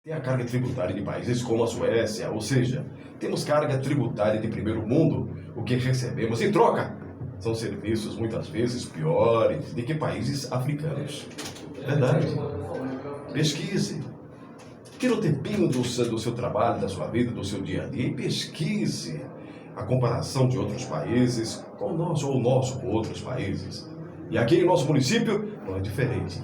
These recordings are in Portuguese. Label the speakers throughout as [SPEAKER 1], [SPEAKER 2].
[SPEAKER 1] Tem a carga tributária de países como a Suécia, ou seja, temos carga tributária de primeiro mundo, o que recebemos em troca são serviços muitas vezes piores do que países africanos. Verdade. Pesquise. Tira o tempinho do seu trabalho, da sua vida, do seu dia a dia e pesquise a comparação de outros países com o nosso ou o nosso com outros países. E aqui em nosso município não é diferente.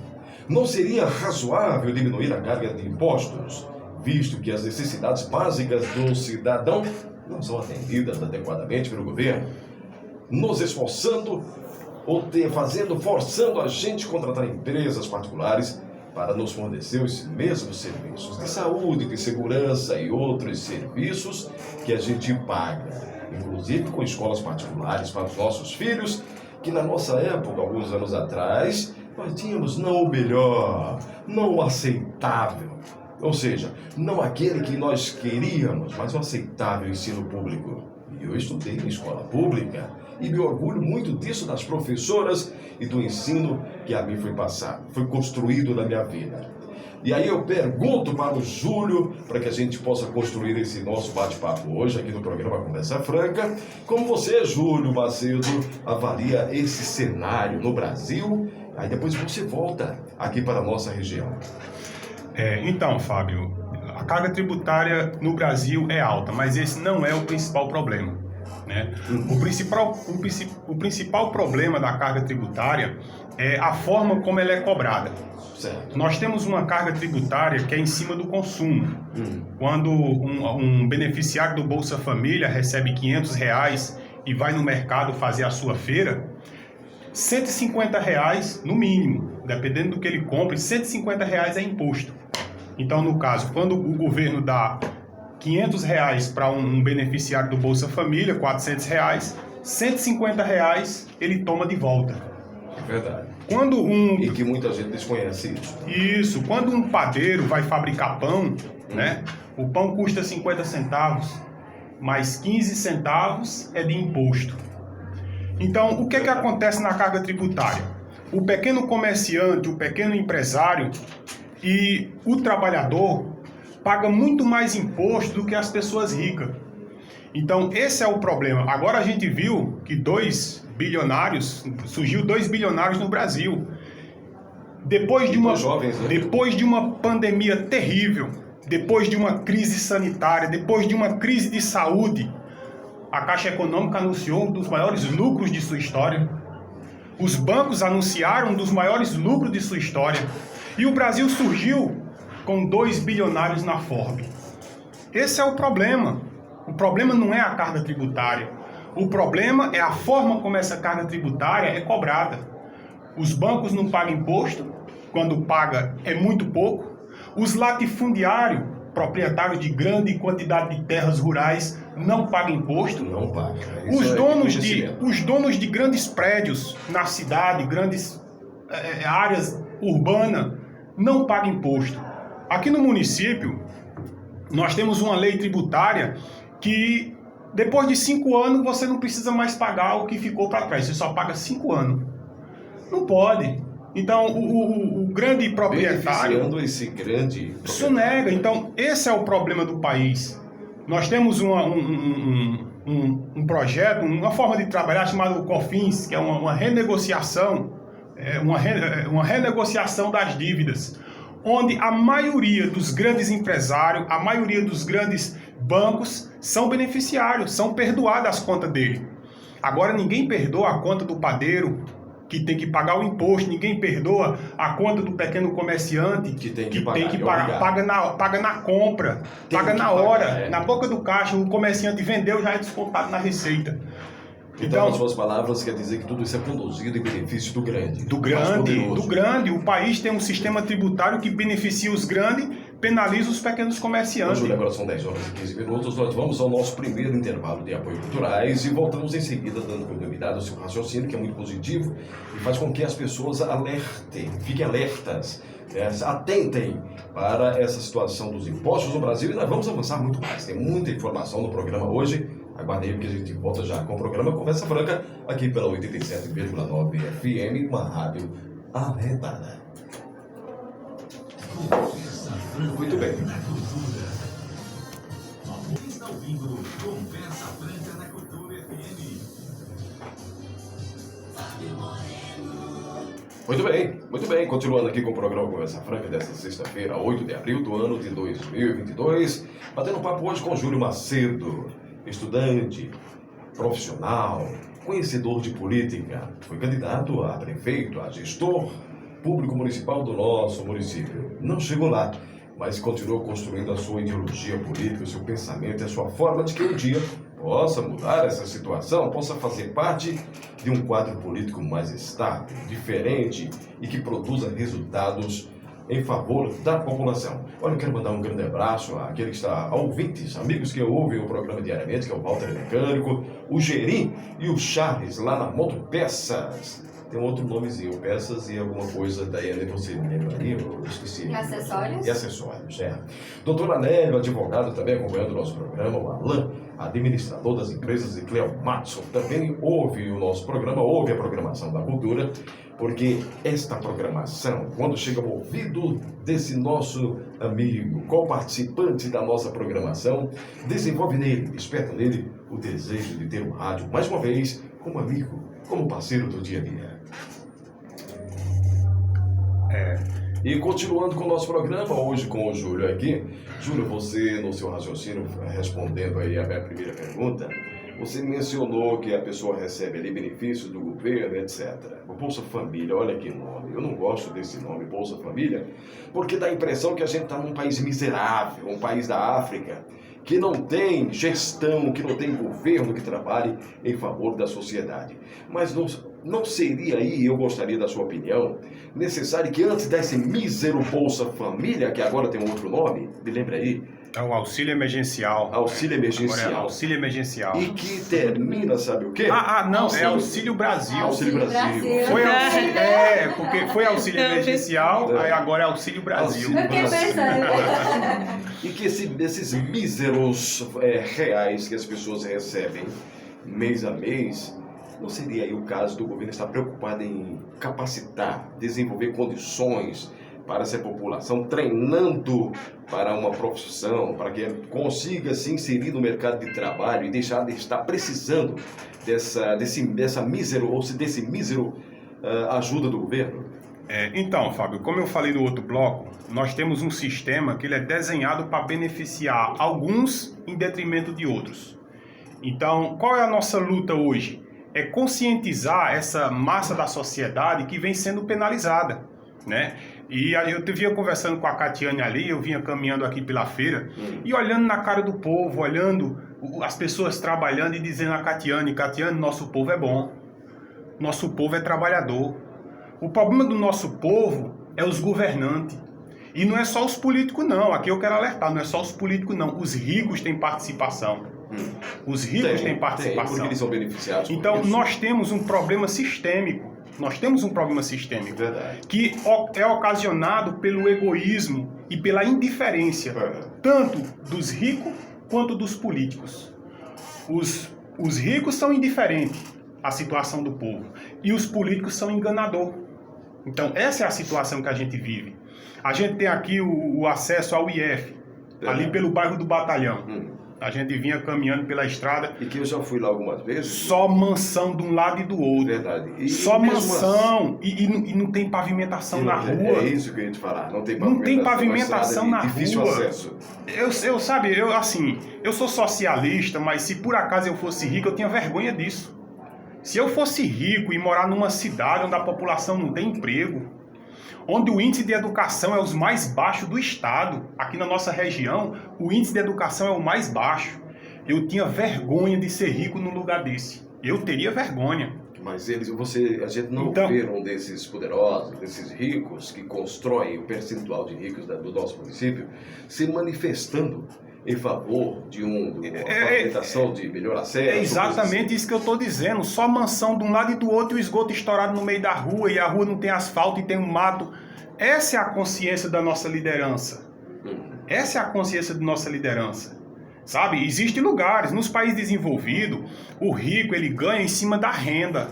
[SPEAKER 1] Não seria razoável diminuir a carga de impostos, visto que as necessidades básicas do cidadão não são atendidas adequadamente pelo governo, nos esforçando forçando a gente a contratar empresas particulares para nos fornecer os mesmos serviços de saúde, de segurança e outros serviços que a gente paga, inclusive com escolas particulares para os nossos filhos, que na nossa época, alguns anos atrás, nós tínhamos não o melhor, não o aceitável, ou seja, não aquele que nós queríamos, mas o aceitável ensino público. E eu estudei em escola pública e me orgulho muito disso, das professoras e do ensino que a mim foi passado, foi construído na minha vida. E aí eu pergunto para o Júlio, para que a gente possa construir esse nosso bate-papo hoje aqui no programa Conversa Franca, como você, Júlio Macedo, avalia esse cenário no Brasil? Aí depois você volta aqui para a nossa região.
[SPEAKER 2] Então, Fábio, a carga tributária no Brasil é alta, mas esse não é o principal problema, né? O principal problema da carga tributária é a forma como ela é cobrada.
[SPEAKER 1] Certo.
[SPEAKER 2] Nós temos uma carga tributária que é em cima do consumo. Quando um beneficiário do Bolsa Família recebe R$500 e vai no mercado fazer a sua feira, R$150 no mínimo, dependendo do que ele compra, R$150 é imposto. Então, no caso, quando o governo dá R$500 para um beneficiário do Bolsa Família, R$400, R$150 ele toma de volta.
[SPEAKER 1] É verdade. E que muita gente desconhece isso.
[SPEAKER 2] Isso. Quando um padeiro vai fabricar pão, né, o pão custa 50 centavos, mais 15 centavos é de imposto. Então, o que acontece na carga tributária? O pequeno comerciante, o pequeno empresário e o trabalhador paga muito mais imposto do que as pessoas ricas. Então, esse é o problema. Agora a gente viu que surgiu 2 bilionários no Brasil. Depois de uma pandemia terrível, depois de uma crise sanitária, depois de uma crise de saúde, a Caixa Econômica anunciou um dos maiores lucros de sua história. Os bancos anunciaram um dos maiores lucros de sua história. E o Brasil surgiu com 2 bilionários na Forbes. Esse é o problema. O problema não é a carga tributária. O problema é a forma como essa carga tributária é cobrada. Os bancos não pagam imposto, quando paga é muito pouco. Os latifundiários, proprietários de grande quantidade de terras rurais, não pagam imposto.
[SPEAKER 1] Não pagam.
[SPEAKER 2] Os donos de grandes prédios na cidade, grandes áreas urbanas, não pagam imposto. Aqui no município, nós temos uma lei tributária que depois de 5 anos você não precisa mais pagar o que ficou para trás, você só paga 5 anos. Não pode. Então, o grande proprietário...
[SPEAKER 1] esse grande...
[SPEAKER 2] Isso nega. Então, esse é o problema do país. Nós temos um projeto, uma forma de trabalhar chamado COFINS, que é uma renegociação, uma renegociação das dívidas, onde a maioria dos grandes empresários, a maioria dos grandes bancos são beneficiários, são perdoadas as contas dele. Agora ninguém perdoa a conta do padeiro, que tem que pagar o imposto, ninguém perdoa a conta do pequeno comerciante, que tem que pagar, paga na compra, paga na hora, na boca do caixa, o comerciante vendeu, já é descontado na receita.
[SPEAKER 1] Então, nas suas palavras, quer dizer que tudo isso é conduzido em benefício do grande.
[SPEAKER 2] Do grande. O país tem um sistema tributário que beneficia os grandes, penaliza os pequenos comerciantes.
[SPEAKER 1] Hoje, agora são 10 horas e 15 minutos, nós vamos ao nosso primeiro intervalo de apoio culturais e voltamos em seguida dando continuidade ao seu raciocínio, que é muito positivo e faz com que as pessoas fiquem alertas, atentem para essa situação dos impostos no Brasil e nós vamos avançar muito mais. Tem muita informação no programa hoje. Aguardem aí que a gente volta já com o programa Conversa Franca, aqui pela 87,9 FM, uma rádio arretada. Muito bem.
[SPEAKER 3] Está ouvindo Conversa Franca na Cultura FM.
[SPEAKER 1] Muito bem. Continuando aqui com o programa Conversa Franca desta sexta-feira, 8 de abril do ano de 2022. Batendo papo hoje com Júlio Macedo, estudante, profissional, conhecedor de política. Foi candidato a prefeito, a gestor público municipal do nosso município. Não chegou lá, mas continuou construindo a sua ideologia política, o seu pensamento e a sua forma de que um dia possa mudar essa situação, possa fazer parte de um quadro político mais estável, diferente e que produza resultados em favor da população. Olha, eu quero mandar um grande abraço àquele que está ouvintes, amigos que ouvem o programa diariamente, que é o Walter Mecânico, o Gerim e o Charles, lá na Moto Peças. Tem um outro nomezinho, peças e alguma coisa, Daiane, você me lembraria? Eu esqueci.
[SPEAKER 4] E acessórios?
[SPEAKER 1] E acessórios, é. Doutora Nélio, advogado, também acompanhando o nosso programa, o Alan, administrador das empresas, e Cleo Matson, também ouve o nosso programa, ouve a programação da cultura, porque esta programação, quando chega ao ouvido desse nosso amigo, co-participante da nossa programação, desenvolve nele, desperta nele o desejo de ter um rádio, mais uma vez, como amigo, como parceiro do dia a dia. E continuando com o nosso programa, hoje com o Júlio aqui. Júlio, você, no seu raciocínio, respondendo aí a minha primeira pergunta, você mencionou que a pessoa recebe ali benefícios do governo, etc. O Bolsa Família, olha que nome. Eu não gosto desse nome, Bolsa Família, porque dá a impressão que a gente está num país miserável, um país da África, que não tem gestão, que não tem governo que trabalhe em favor da sociedade. Mas não seria aí, eu gostaria da sua opinião, necessário que antes desse mísero Bolsa Família, que agora tem um outro nome, me lembra aí?
[SPEAKER 2] É o auxílio emergencial.
[SPEAKER 1] Auxílio emergencial.
[SPEAKER 2] Agora é auxílio emergencial.
[SPEAKER 1] E que termina, sabe o quê?
[SPEAKER 2] Não, é Auxílio Brasil.
[SPEAKER 1] Auxílio Brasil.
[SPEAKER 2] Foi auxílio, porque foi auxílio emergencial, aí agora é Auxílio Brasil.
[SPEAKER 4] Eu fiquei pensando.
[SPEAKER 1] E que esses míseros reais que as pessoas recebem mês a mês, não seria aí o caso do governo estar preocupado em capacitar, desenvolver condições para essa população, treinando para uma profissão, para que consiga se inserir no mercado de trabalho e deixar de estar precisando desse mísero ajuda do governo?
[SPEAKER 2] Então, Fábio, como eu falei no outro bloco, nós temos um sistema que ele é desenhado para beneficiar alguns em detrimento de outros. Então, qual é a nossa luta hoje? É conscientizar essa massa da sociedade que vem sendo penalizada, né? E aí eu vinha conversando com a Catiane ali, eu vinha caminhando aqui pela feira e olhando na cara do povo, olhando as pessoas trabalhando e dizendo a Catiane, nosso povo é bom, nosso povo é trabalhador. O problema do nosso povo é os governantes. E não é só os políticos não, aqui eu quero alertar, não é só os políticos não, os ricos têm participação. Os ricos têm participação.
[SPEAKER 1] Porque eles são beneficiados.
[SPEAKER 2] Então nós temos um problema sistêmico.
[SPEAKER 1] Verdade.
[SPEAKER 2] Que é ocasionado pelo egoísmo e pela indiferença, tanto dos ricos quanto dos políticos. Os ricos são indiferentes à situação do povo e os políticos são enganadores. Então essa é a situação que a gente vive. A gente tem aqui o acesso ao IF, ali pelo bairro do Batalhão. A gente vinha caminhando pela estrada.
[SPEAKER 1] E que eu já fui lá algumas vezes.
[SPEAKER 2] Só mansão de um lado e do outro.
[SPEAKER 1] Verdade.
[SPEAKER 2] Só mansão. E não tem pavimentação na rua.
[SPEAKER 1] É isso que eu ia te falar. Não tem
[SPEAKER 2] pavimentação na
[SPEAKER 1] difícil
[SPEAKER 2] rua.
[SPEAKER 1] Acesso.
[SPEAKER 2] Eu sou socialista, mas se por acaso eu fosse rico, eu tinha vergonha disso. Se eu fosse rico e morar numa cidade onde a população não tem emprego, onde o índice de educação é os mais baixos do estado, aqui na nossa região, o índice de educação é o mais baixo. Eu tinha vergonha de ser rico num lugar desse. Eu teria vergonha.
[SPEAKER 1] Mas a gente não vê um desses poderosos, desses ricos que constroem o percentual de ricos do nosso município se manifestando em favor de uma pavimentação de melhor acesso.
[SPEAKER 2] É exatamente isso que eu estou dizendo. Só mansão de um lado e do outro e o esgoto estourado no meio da rua e a rua não tem asfalto e tem um mato. Essa é a consciência da nossa liderança. Essa é a consciência da nossa liderança. Sabe? Existem lugares, nos países desenvolvidos, o rico ele ganha em cima da renda.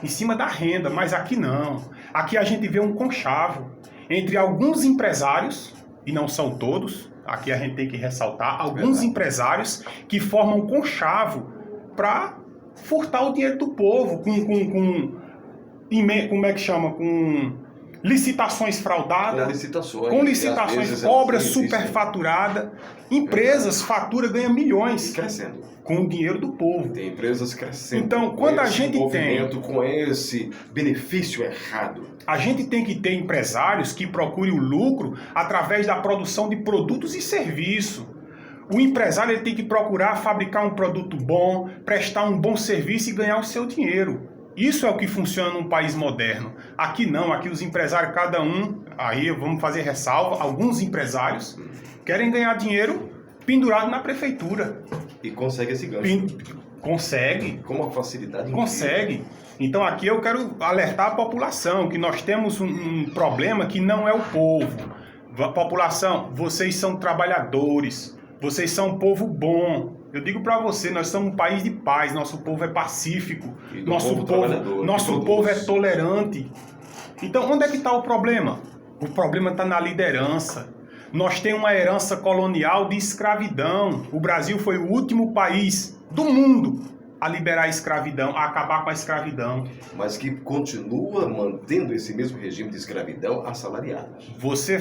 [SPEAKER 2] Em cima da renda, mas aqui não. Aqui a gente vê um conchavo entre alguns empresários e não são todos, aqui a gente tem que ressaltar, alguns empresários que formam conchavo para furtar o dinheiro do povo como é que chama? Com licitações fraudadas. Com licitações, obra superfaturada. Empresas fatura, ganha milhões.
[SPEAKER 1] Crescendo.
[SPEAKER 2] Com o dinheiro do povo.
[SPEAKER 1] Tem empresas crescendo.
[SPEAKER 2] Então, quando a gente tem...
[SPEAKER 1] com esse benefício errado.
[SPEAKER 2] A gente tem que ter empresários que procurem o lucro através da produção de produtos e serviços. O empresário ele tem que procurar fabricar um produto bom, prestar um bom serviço e ganhar o seu dinheiro. Isso é o que funciona num país moderno. Aqui não, aqui os empresários, cada um, aí vamos fazer ressalva, alguns empresários querem ganhar dinheiro pendurado na prefeitura.
[SPEAKER 1] E consegue esse gancho.
[SPEAKER 2] Consegue.
[SPEAKER 1] Com uma facilidade incrível.
[SPEAKER 2] Consegue. Então aqui eu quero alertar a população que nós temos um problema que não é o povo. População, vocês são trabalhadores, vocês são um povo bom. Eu digo para você, nós somos um país de paz, nosso povo é pacífico, nosso povo é tolerante. Então onde é que está o problema? O problema está na liderança. Nós temos uma herança colonial de escravidão. O Brasil foi o último país do mundo a liberar a escravidão, a acabar com a escravidão.
[SPEAKER 1] Mas que continua mantendo esse mesmo regime de escravidão assalariada.
[SPEAKER 2] Você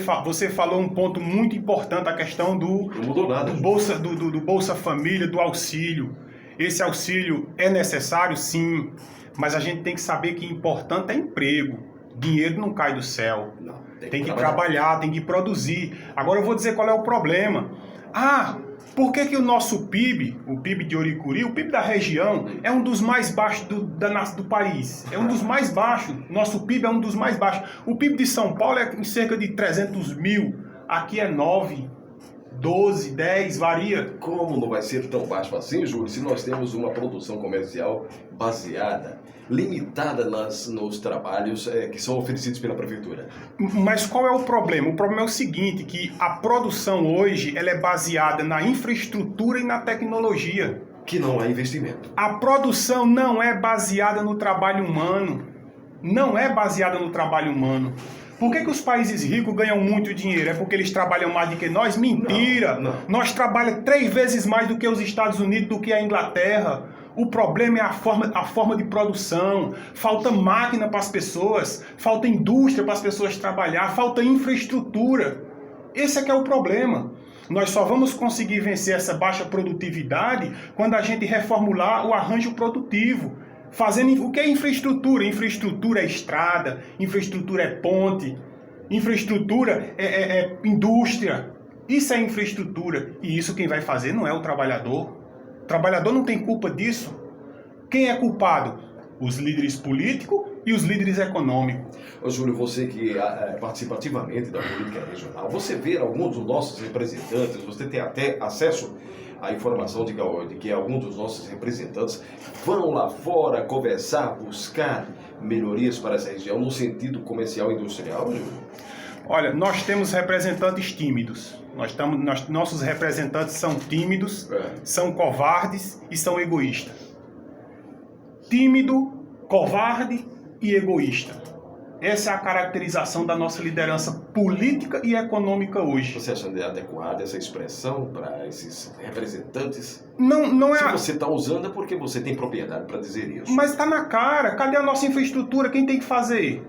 [SPEAKER 2] falou um ponto muito importante, a questão do...
[SPEAKER 1] Não mudou nada.
[SPEAKER 2] Do Bolsa Família, do auxílio. Esse auxílio é necessário, sim, mas a gente tem que saber que importante é emprego. Dinheiro não cai do céu.
[SPEAKER 1] Não,
[SPEAKER 2] tem que trabalhar, tem que produzir. Agora eu vou dizer qual é o problema. Por que o nosso PIB, o PIB de Oricuri, o PIB da região, é um dos mais baixos do país? É um dos mais baixos. Nosso PIB é um dos mais baixos. O PIB de São Paulo é em cerca de 300 mil. Aqui é 9, 12, 10, varia.
[SPEAKER 1] Como não vai ser tão baixo assim, Júlio, se nós temos uma produção comercial baseada, limitada nos trabalhos que são oferecidos pela prefeitura?
[SPEAKER 2] Mas qual é o problema? O problema é o seguinte, que a produção hoje ela é baseada na infraestrutura e na tecnologia.
[SPEAKER 1] Que não há investimento.
[SPEAKER 2] A produção não é baseada no trabalho humano. Não é baseada no trabalho humano. Por que os países ricos ganham muito dinheiro? É porque eles trabalham mais do que nós? Mentira!
[SPEAKER 1] Não.
[SPEAKER 2] Nós trabalhamos 3 vezes mais do que os Estados Unidos, do que a Inglaterra. O problema é a forma de produção. Falta máquina para as pessoas, falta indústria para as pessoas trabalhar, falta infraestrutura. Esse é que é o problema. Nós só vamos conseguir vencer essa baixa produtividade quando a gente reformular o arranjo produtivo. Fazendo o que é infraestrutura? Infraestrutura é estrada, infraestrutura é ponte, infraestrutura é indústria. Isso é infraestrutura. E isso quem vai fazer não é o trabalhador. O trabalhador não tem culpa disso. Quem é culpado? Os líderes políticos e os líderes econômicos.
[SPEAKER 1] Ô Júlio, você que participa ativamente da política regional, você vê alguns dos nossos representantes, você tem até acesso à informação de que alguns dos nossos representantes vão lá fora conversar, buscar melhorias para essa região no sentido comercial e industrial, Júlio?
[SPEAKER 2] Olha, nós temos representantes tímidos. Nossos representantes são tímidos, são covardes e são egoístas. Tímido, covarde e egoísta. Essa é a caracterização da nossa liderança política e econômica hoje.
[SPEAKER 1] Você acha adequada essa expressão para esses representantes?
[SPEAKER 2] Não é.
[SPEAKER 1] Se você está usando é porque você tem propriedade para dizer isso.
[SPEAKER 2] Mas está na cara. Cadê a nossa infraestrutura? Quem tem que fazer?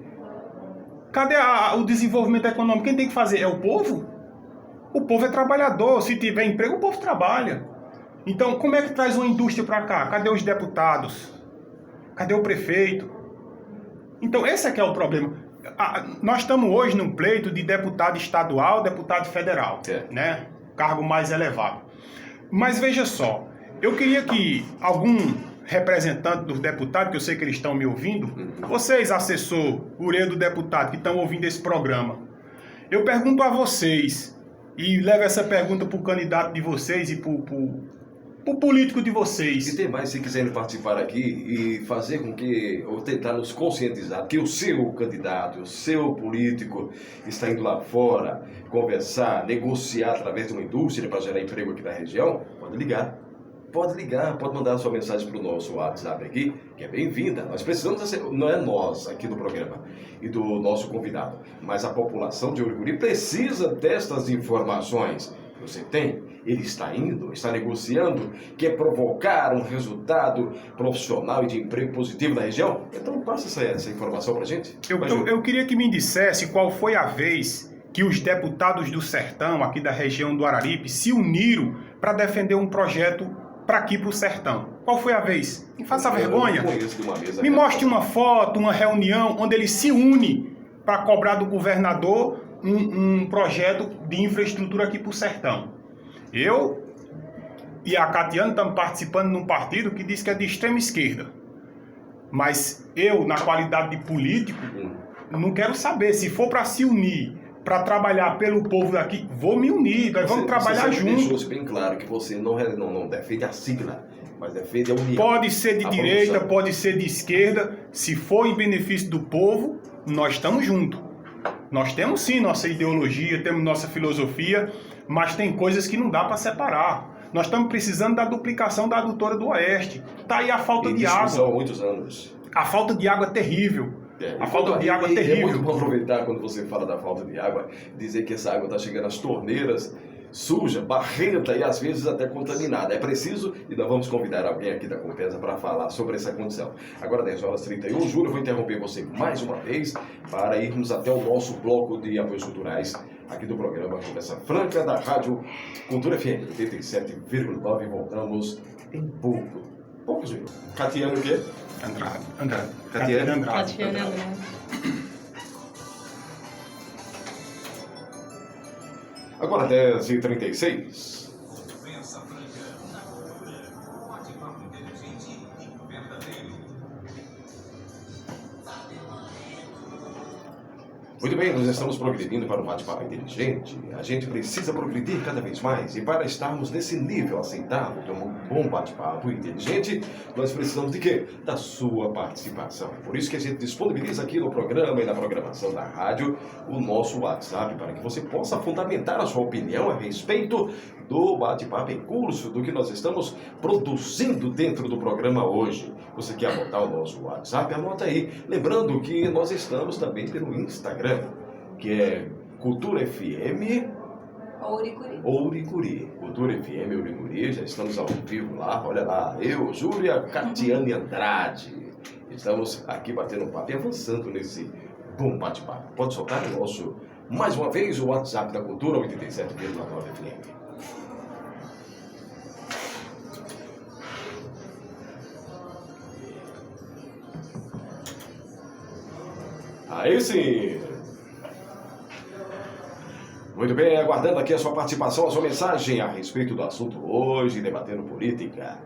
[SPEAKER 2] Cadê o desenvolvimento econômico? Quem tem que fazer? É o povo? O povo é trabalhador. Se tiver emprego, o povo trabalha. Então, como é que traz uma indústria para cá? Cadê os deputados? Cadê o prefeito? Então, esse é que é o problema. Nós estamos hoje num pleito de deputado estadual, deputado federal, né? Cargo mais elevado. Mas veja só, eu queria que algum representante dos deputados, que eu sei que eles estão me ouvindo, vocês, assessor, orelha do deputado, que estão ouvindo esse programa, eu pergunto a vocês, e levo essa pergunta para o candidato de vocês e para o político de vocês.
[SPEAKER 1] E tem mais, se quiserem participar aqui e fazer com que, ou tentar nos conscientizar que o seu candidato, o seu político está indo lá fora conversar, negociar através de uma indústria para gerar emprego aqui na região, pode ligar. pode ligar, pode mandar a sua mensagem para o nosso WhatsApp aqui, que é bem-vinda. Nós precisamos, não é nós aqui do programa e do nosso convidado, mas a população de Uricuri precisa destas informações. Você tem, ele está indo, está negociando, quer provocar um resultado profissional e de emprego positivo na região? Então passa essa informação para a gente.
[SPEAKER 2] Eu queria que me dissesse qual foi a vez que os deputados do Sertão, aqui da região do Araripe, se uniram para defender um projeto para aqui, para o Sertão. Qual foi a vez? Me faça vergonha. Me mostre uma foto, uma reunião onde ele se une para cobrar do governador um projeto de infraestrutura aqui para o Sertão. Eu e a Catiane estamos participando de um partido que diz que é de extrema esquerda. Mas eu, na qualidade de político, não quero saber. Se for para se unir, para trabalhar pelo povo daqui, vou me unir, nós vamos trabalhar juntos.
[SPEAKER 1] Deixou bem claro que você não defende a sigla, mas defende a união.
[SPEAKER 2] Pode ser de direita, pode ser de esquerda. Se for em benefício do povo, nós estamos juntos. Nós temos sim nossa ideologia, temos nossa filosofia, mas tem coisas que não dá para separar. Nós estamos precisando da duplicação da adutora do Oeste. Está aí a falta de água.
[SPEAKER 1] Há muitos anos.
[SPEAKER 2] A falta de água é terrível. A falta de água é terrível.
[SPEAKER 1] É muito bom aproveitar quando você fala da falta de água, dizer que essa água está chegando às torneiras, suja, barrenta e às vezes até contaminada. É preciso, e nós vamos convidar alguém aqui da Compesa para falar sobre essa condição. Agora 10h31, Júlio, eu vou interromper você mais uma vez para irmos até o nosso bloco de apoios culturais aqui do programa Conversa Franca da Rádio Cultura FM 87,9 e voltamos em poucos minutos. Catiane o quê?
[SPEAKER 2] Andrade.
[SPEAKER 1] Catiane
[SPEAKER 4] Andrade.
[SPEAKER 1] Agora 10h36.
[SPEAKER 3] Conversa Franca na Cultura. Bate-papo inteligente e verdadeiro.
[SPEAKER 1] Muito bem, nós estamos progredindo para um bate-papo inteligente. A gente precisa progredir cada vez mais. E para estarmos nesse nível aceitável de um bom bate-papo inteligente, nós precisamos de quê? Da sua participação. Por isso que a gente disponibiliza aqui no programa e na programação da rádio o nosso WhatsApp para que você possa fundamentar a sua opinião a respeito do bate-papo em curso, do que nós estamos produzindo dentro do programa hoje. Você quer anotar o nosso WhatsApp? Anota aí. Lembrando que nós estamos também pelo Instagram, que é Cultura FM Ouricuri. Cultura FM Ouricuri, já estamos ao vivo lá. Olha lá, eu, Júlia, Catiane Andrade. Estamos aqui batendo um papo e avançando nesse bom bate-papo. Pode soltar o nosso, mais uma vez, o WhatsApp da Cultura 87,9 FM. Aí sim! Muito bem, aguardando aqui a sua participação, a sua mensagem a respeito do assunto hoje, debatendo política.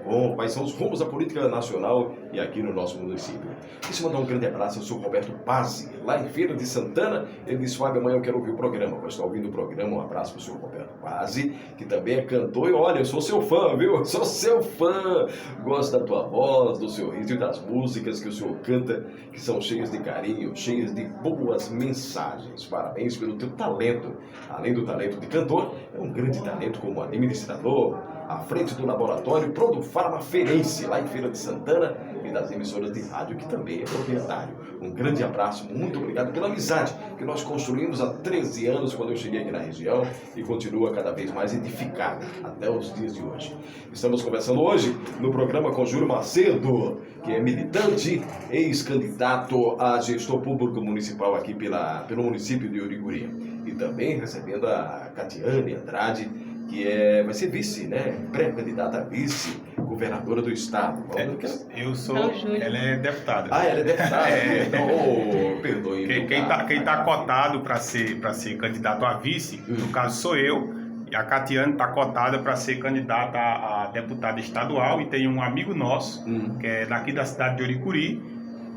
[SPEAKER 1] Bom, quais são os rumos da política nacional e aqui no nosso município. Quis mandar um grande abraço ao senhor Roberto Pazzi, lá em Feira de Santana. Ele disse, Fábio, amanhã eu quero ouvir o programa. Pois está ouvindo o programa, um abraço para o senhor Roberto Pazzi, que também é cantor. E olha, eu sou seu fã, viu? Eu sou seu fã. Gosto da tua voz, do seu riso e das músicas que o senhor canta, que são cheias de carinho, cheias de boas mensagens. Parabéns pelo teu talento. Além do talento de cantor, é um grande talento como administrador, à frente do laboratório Produfarma Ferense, lá em Feira de Santana, e das emissoras de rádio, que também é proprietário. Um grande abraço, muito obrigado pela amizade que nós construímos há 13 anos, quando eu cheguei aqui na região, e continua cada vez mais edificada até os dias de hoje. Estamos conversando hoje no programa com Júlio Macedo, que é militante, ex-candidato a gestor público municipal aqui pelo município de Uricuri. E também recebendo a Catiane Andrade, que vai ser vice, né? Pré-candidata a vice, governadora do estado.
[SPEAKER 2] Eu sou, ela é deputada.
[SPEAKER 1] Ah, ela é deputada? Então, perdoe.
[SPEAKER 2] Quem tá cotado para ser candidato a vice, no caso sou eu, e a Catiane está cotada para ser candidata a deputada estadual, e tem um amigo nosso, que é daqui da cidade de Uricuri,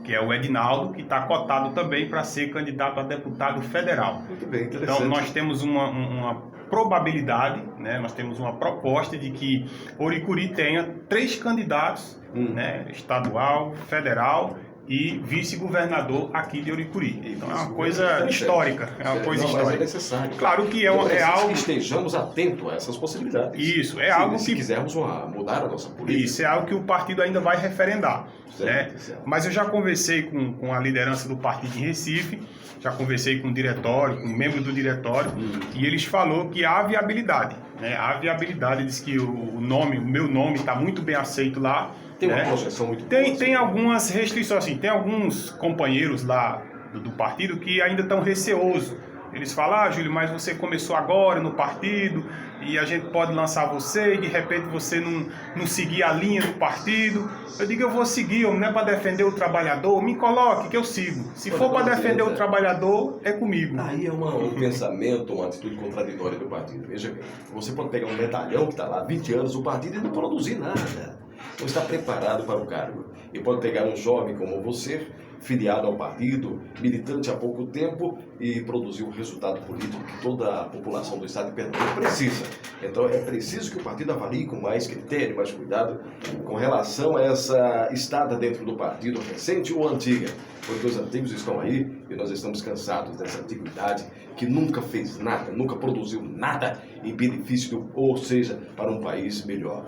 [SPEAKER 2] que é o Edinaldo, que está cotado também para ser candidato a deputado federal.
[SPEAKER 1] Muito bem, interessante.
[SPEAKER 2] Então, nós temos uma probabilidade, né? Nós temos uma proposta de que Uricuri tenha 3 candidatos, né? Estadual, federal e vice-governador aqui de Uricuri. Então é uma coisa histórica, é uma coisa histórica.
[SPEAKER 1] Mas é necessário.
[SPEAKER 2] Claro que é algo
[SPEAKER 1] que estejamos atentos a essas possibilidades.
[SPEAKER 2] Isso, é algo
[SPEAKER 1] se
[SPEAKER 2] que
[SPEAKER 1] quisermos mudar a nossa política.
[SPEAKER 2] Isso é algo que o partido ainda vai referendar.
[SPEAKER 1] Certo,
[SPEAKER 2] Né?
[SPEAKER 1] certo.
[SPEAKER 2] Mas eu já conversei com a liderança do partido em Recife, já conversei com o diretório, com um membro do diretório, e eles falou que há viabilidade. Né? Há viabilidade, diz que o meu nome está muito bem aceito lá.
[SPEAKER 1] Tem uma
[SPEAKER 2] né?
[SPEAKER 1] projeção muito boa.
[SPEAKER 2] Tem algumas restrições, assim, tem alguns companheiros lá do partido que ainda estão receosos. Eles falam, Júlio, mas você começou agora no partido e a gente pode lançar você e de repente você não seguir a linha do partido. Eu digo, eu vou seguir, não é para defender o trabalhador, me coloque que eu sigo. Se for para defender o trabalhador, é comigo.
[SPEAKER 1] Aí é um pensamento, uma atitude contraditória do partido. Veja bem, você pode pegar um medalhão que está lá há 20 anos no partido e não produzir nada. Não está preparado para o cargo. E pode pegar um jovem como você, filiado ao partido, militante há pouco tempo e produzir um resultado político que toda a população do estado de Pernambuco precisa. Então é preciso que o partido avalie com mais critério, mais cuidado com relação a essa estada dentro do partido, recente ou antiga, porque os antigos estão aí e nós estamos cansados dessa antiguidade que nunca fez nada, nunca produziu nada em benefício, ou seja, para um país melhor.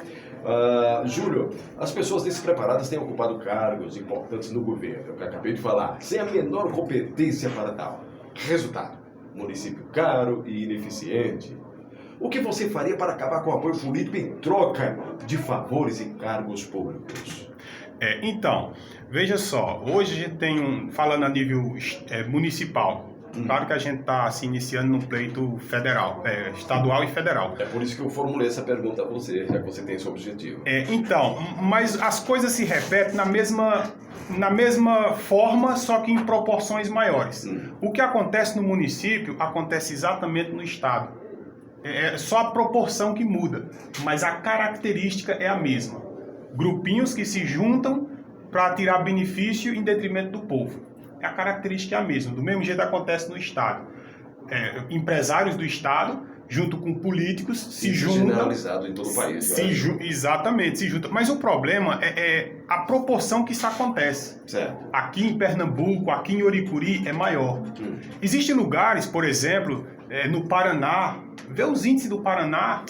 [SPEAKER 1] Júlio, as pessoas despreparadas têm ocupado cargos importantes no governo, eu acabei de falar, sem a menor competência para tal. Resultado, município caro e ineficiente. O que você faria para acabar com o apoio político em troca de favores e cargos públicos?
[SPEAKER 2] Então, veja só, hoje a gente tem, falando a nível municipal, claro que a gente está se iniciando no pleito federal, estadual e federal.
[SPEAKER 1] É por isso que eu formulei essa pergunta a você, já que você tem esse objetivo.
[SPEAKER 2] Então, mas as coisas se repetem na mesma forma, só que em proporções maiores. O que acontece no município, acontece exatamente no estado. É só a proporção que muda, mas a característica é a mesma. Grupinhos que se juntam para tirar benefício em detrimento do povo. A característica é a mesma, do mesmo jeito acontece no estado. Empresários do estado, junto com políticos, se juntam.
[SPEAKER 1] Generalizado em todo o país.
[SPEAKER 2] Exatamente, se juntam. Mas o problema é a proporção que isso acontece.
[SPEAKER 1] Certo.
[SPEAKER 2] Aqui em Pernambuco, aqui em Uricuri, é maior. Existem lugares, por exemplo, no Paraná, vê os índices do Paraná,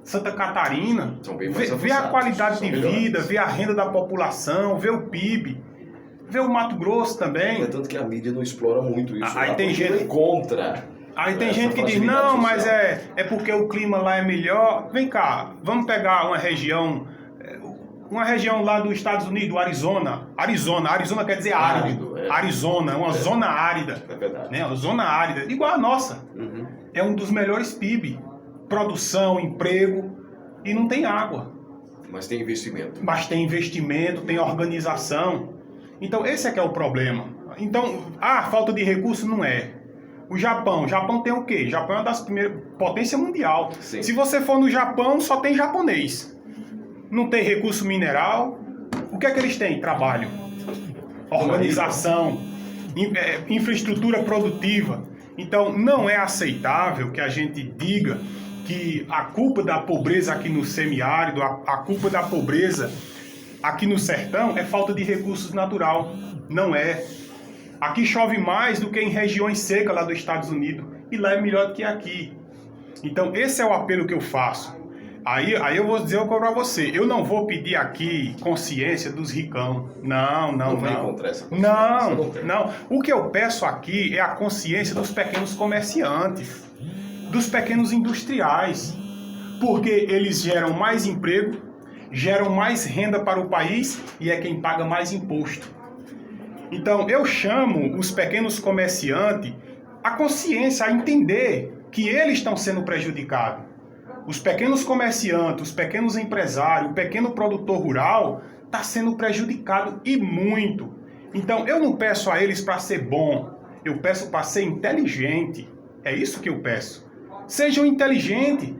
[SPEAKER 2] Santa Catarina, vê a qualidade de vida, vê a renda da população, vê o PIB. Vê o Mato Grosso também.
[SPEAKER 1] É tanto que a mídia não explora muito isso.
[SPEAKER 2] Aí tem gente
[SPEAKER 1] contra.
[SPEAKER 2] Aí tem gente que diz, não, mas é porque o clima lá é melhor. Vem cá, vamos pegar uma região lá dos Estados Unidos, Arizona quer dizer árido. Arizona, uma zona árida.
[SPEAKER 1] É verdade.
[SPEAKER 2] Né? Uma zona árida, igual a nossa. É um dos melhores PIB. Produção, emprego, e não tem água.
[SPEAKER 1] Mas tem investimento.
[SPEAKER 2] Tem organização. Então, esse é que é o problema. Então, falta de recurso não é. O Japão tem o quê? O Japão é uma das primeiras potências mundial.
[SPEAKER 1] Sim.
[SPEAKER 2] Se você for no Japão, só tem japonês. Não tem recurso mineral. O que é que eles têm? Trabalho. Organização. Infraestrutura produtiva. Então, não é aceitável que a gente diga que a culpa da pobreza aqui no semiárido, a culpa da pobreza aqui no sertão é falta de recursos natural. Não é. Aqui chove mais do que em regiões secas lá dos Estados Unidos. E lá é melhor do que aqui. Então, esse é o apelo que eu faço. Aí eu vou dizer para você. Eu não vou pedir aqui consciência dos ricão. Não.
[SPEAKER 1] Vai encontrar essa consciência.
[SPEAKER 2] Não. O que eu peço aqui é a consciência dos pequenos comerciantes. Dos pequenos industriais. Porque eles geram mais emprego, geram mais renda para o país e é quem paga mais imposto. Então, eu chamo os pequenos comerciantes a consciência, a entender que eles estão sendo prejudicados. Os pequenos comerciantes, os pequenos empresários, o pequeno produtor rural está sendo prejudicado e muito. Então, eu não peço a eles para ser bom, eu peço para ser inteligente. É isso que eu peço. Sejam inteligentes.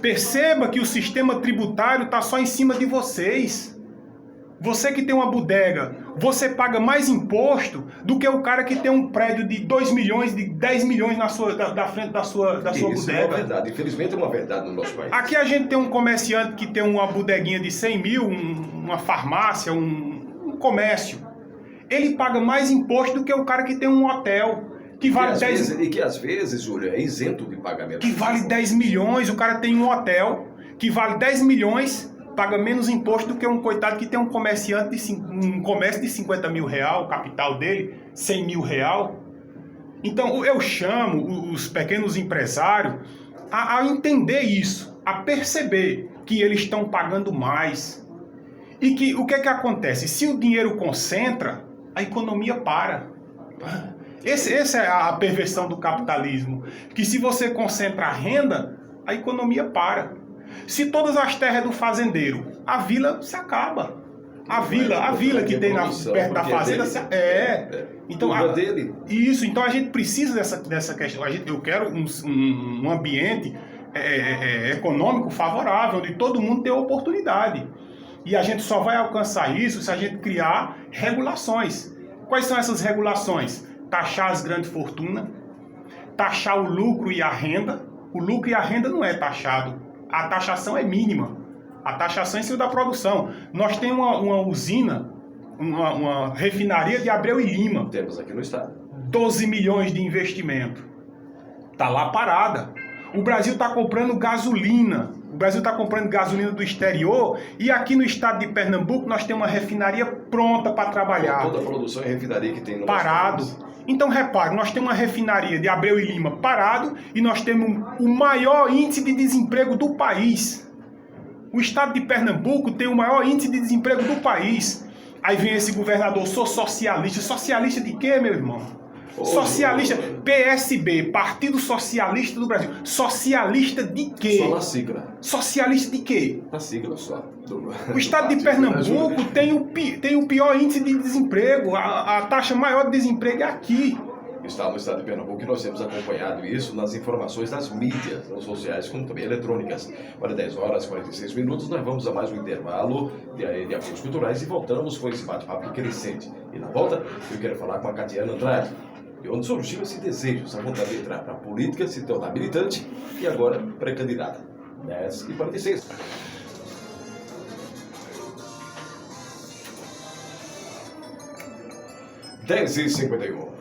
[SPEAKER 2] Perceba que o sistema tributário está só em cima de vocês. Você que tem uma bodega, você paga mais imposto do que o cara que tem um prédio de 2 milhões, de 10 milhões na frente da sua bodega.
[SPEAKER 1] Isso é uma verdade. Infelizmente é uma verdade no nosso país.
[SPEAKER 2] Aqui a gente tem um comerciante que tem uma bodeguinha de 100 mil, uma farmácia, um comércio. ele paga mais imposto do que o cara que tem um hotel. Que vale 10...
[SPEAKER 1] E que às vezes, Júlio, é isento de pagamento.
[SPEAKER 2] Que vale 10 milhões, o cara tem um hotel que vale 10 milhões, paga menos imposto do que um coitado que tem um comerciante um comércio de 50 mil real, o capital dele, 100 mil real. Então eu chamo os pequenos empresários a entender isso, a perceber que eles estão pagando mais. E que o que é que acontece? Se o dinheiro concentra, a economia para. Essa é a perversão do capitalismo. Que se você concentra a renda, a economia para. Se todas as terras do fazendeiro, a vila se acaba. A vila que tem perto da fazenda Então, isso, então a gente precisa dessa questão. Eu quero um ambiente econômico favorável, onde todo mundo tem oportunidade. E a gente só vai alcançar isso se a gente criar regulações. Quais são essas regulações? Taxar as grandes fortunas, taxar o lucro e a renda. O lucro e a renda não é taxado. A taxação é mínima. A taxação é em cima da produção. Nós temos uma usina, uma refinaria de Abreu e Lima.
[SPEAKER 1] Temos aqui no estado.
[SPEAKER 2] 12 milhões de investimento. Está lá parada. O Brasil está comprando gasolina. O Brasil está comprando gasolina do exterior e aqui no estado de Pernambuco nós temos uma refinaria pronta para trabalhar.
[SPEAKER 1] Toda a produção e refinaria que tem no
[SPEAKER 2] parado. Então repare, nós temos uma refinaria de Abreu e Lima parado e nós temos o maior índice de desemprego do país. O estado de Pernambuco tem o maior índice de desemprego do país. Aí vem esse governador, sou socialista. Socialista de quê, meu irmão? Socialista, PSB, Partido Socialista do Brasil. Socialista de quê?
[SPEAKER 1] Só na sigla.
[SPEAKER 2] Socialista de quê?
[SPEAKER 1] Na sigla só.
[SPEAKER 2] O estado de Pernambuco tem o pior índice de desemprego. A taxa maior de desemprego é aqui.
[SPEAKER 1] Está no estado de Pernambuco e nós temos acompanhado isso nas informações das mídias, nas sociais, como também eletrônicas. Para 10 horas e 46 minutos, nós vamos a mais um intervalo de apoios culturais e voltamos com esse bate-papo crescente. E na volta, eu quero falar com a Catiana Andrade, de onde surgiu esse desejo, essa vontade de entrar para a política, se tornar militante e agora pré-candidata. 10h46. Dez e 51.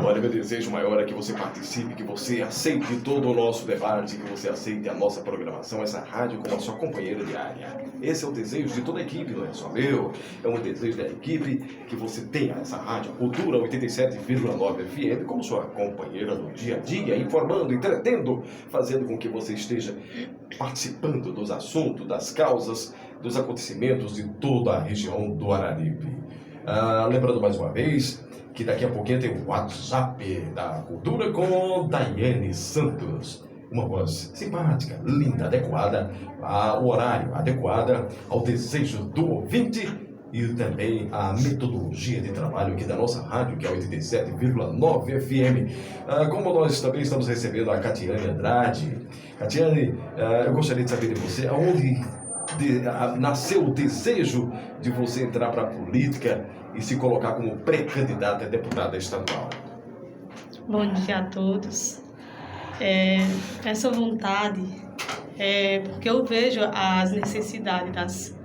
[SPEAKER 1] Olha, meu desejo maior é que você participe, que você aceite todo o nosso debate, que você aceite a nossa programação, essa rádio como a sua companheira diária. Esse é o desejo de toda a equipe, não é só meu, é um desejo da equipe que você tenha essa rádio, Cultura 87,9 FM, como sua companheira no dia a dia, informando, entretendo, fazendo com que você esteja participando dos assuntos, das causas, dos acontecimentos de toda a região do Araripe. Lembrando mais uma vez que daqui a pouquinho tem o WhatsApp da Cultura com Daiane Santos. Uma voz simpática, linda, adequada ao horário, adequada ao desejo do ouvinte e também a metodologia de trabalho aqui da nossa rádio, que é 87,9 FM. Como nós também estamos recebendo a Catiane Andrade. Catiane, eu gostaria de saber de você, aonde nasceu o desejo de você entrar para a política e se colocar como pré-candidata a deputada estadual?
[SPEAKER 5] Bom dia a todos. Essa vontade é porque eu vejo as necessidades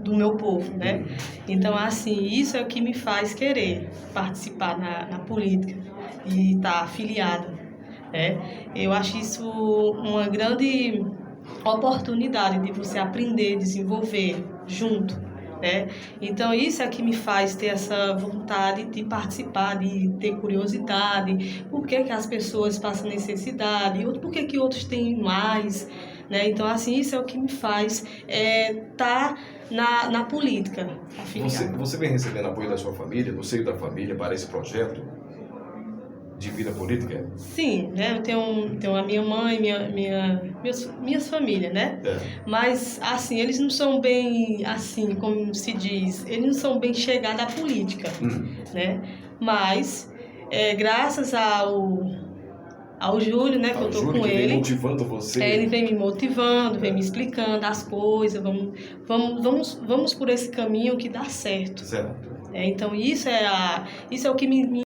[SPEAKER 5] do meu povo, né? Então, assim, isso é o que me faz querer participar na política e estar afiliada, né? Eu acho isso uma grande oportunidade de você aprender, desenvolver junto, né? Então isso é que me faz ter essa vontade de participar, de ter curiosidade, por que as pessoas passam necessidade, por que outros têm mais, né? Então assim, isso é o que me faz estar na política.
[SPEAKER 1] Você vem recebendo apoio da sua família, do seio da família, para esse projeto de vida política?
[SPEAKER 5] Sim, né? Eu tenho a minha mãe, minhas famílias, né? Mas, assim, eles não são bem, assim, como se diz, eles não são bem chegados à política, né? Mas, graças ao Júlio, né, que eu tô
[SPEAKER 1] Júlio,
[SPEAKER 5] com
[SPEAKER 1] que
[SPEAKER 5] ele.
[SPEAKER 1] Vem motivando você.
[SPEAKER 5] Ele vem me motivando, vem me explicando as coisas, vamos por esse caminho que dá certo.
[SPEAKER 1] Certo.
[SPEAKER 5] Então, isso é o que me